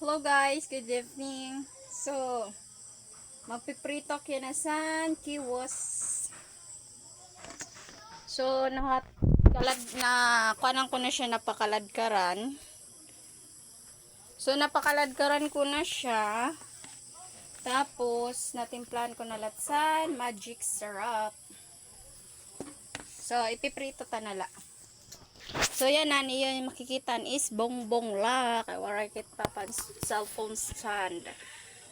Hello guys, good evening. So, magpiprito kinasan kiwos. So, kalad na kuanan ko na siya napakaladkaran. So, napakaladkaran ko na siya. Tapos, natimplan ko na latsan, magic syrup. So, ipiprito ta nala. So, yan na niyo yung makikita is bongbong la. Kaya wala kita pa cellphone stand.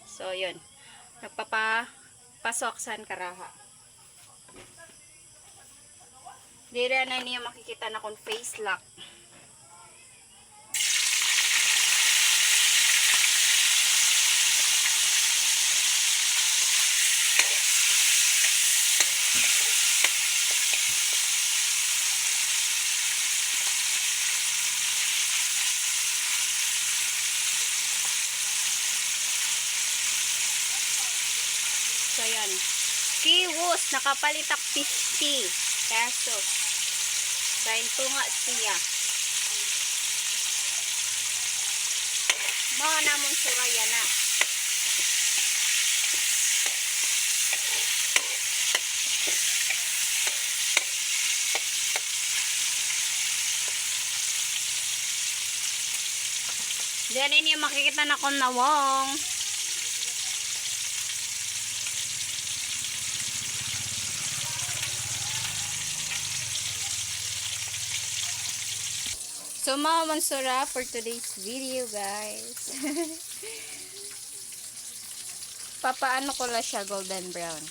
So, yun. Nagpapasok saan karaha. Dira na niyo makikita na kung face lock. So, yan. Kiwos, nakapalitak 50 pesos. Dahil tunga siya. Mga namong suraya na. Diyan niyo makikita na kung nawong. So, mga mansura for today's video, guys. Papaano ko lang siya golden brown.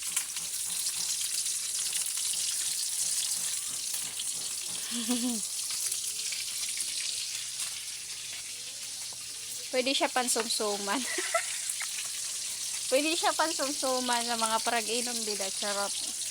Pwede siya pansumsuman. Pwede siya pansumsuman sa mga parag-inom dila. Charot.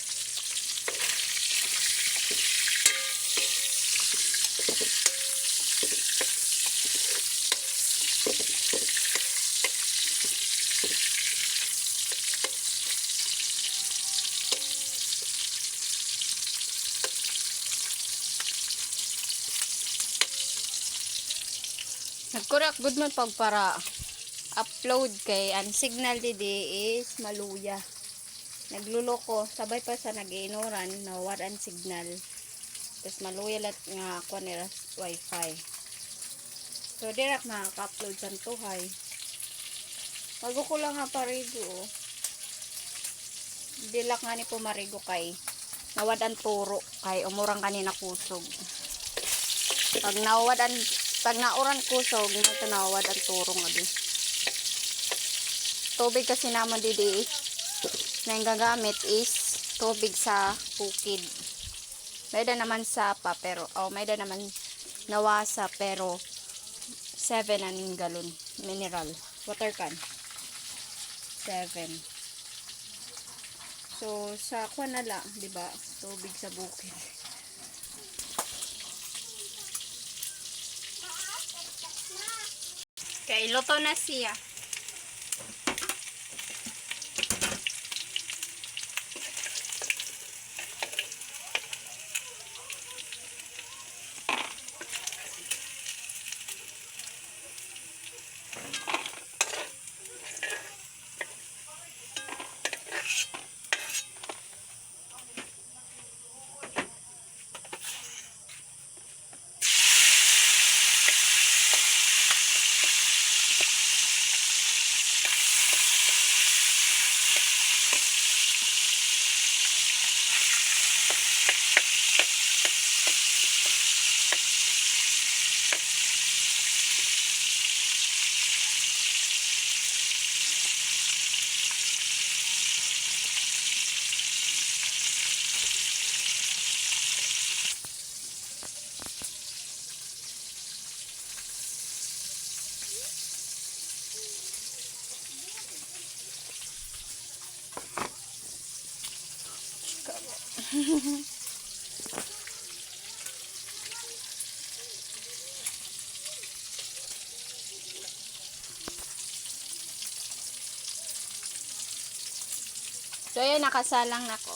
Nagkurak good man pag para upload kay ang signal didi is maluya. Nagluloko sabay pa sa nag-iinoran na waran signal. Tapos maluya lat nga ako nila wifi. So direct makaka-upload sa tuhay. Bago ko lang nga parigo. Dilak nga ni pumarigo kay nawadan turo kay umurang kanina kusog. Pag nauran kusog, matanawad ang turong abi. Tubig kasi naman didi na yung gagamit is tubig sa bukid. May da naman sapa pero, may da naman nawasa pero 7 ang galon. Mineral. Water can. 7. So, sa kwan na lang, diba? Tubig sa bukid. Okay, luto na siya. So, yun, nakasalang na ko.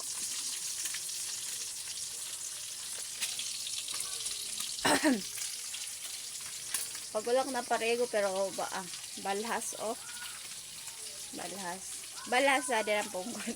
Pagulak na parego pero balhas oh. Balhas. Balhas sa din ang punggol.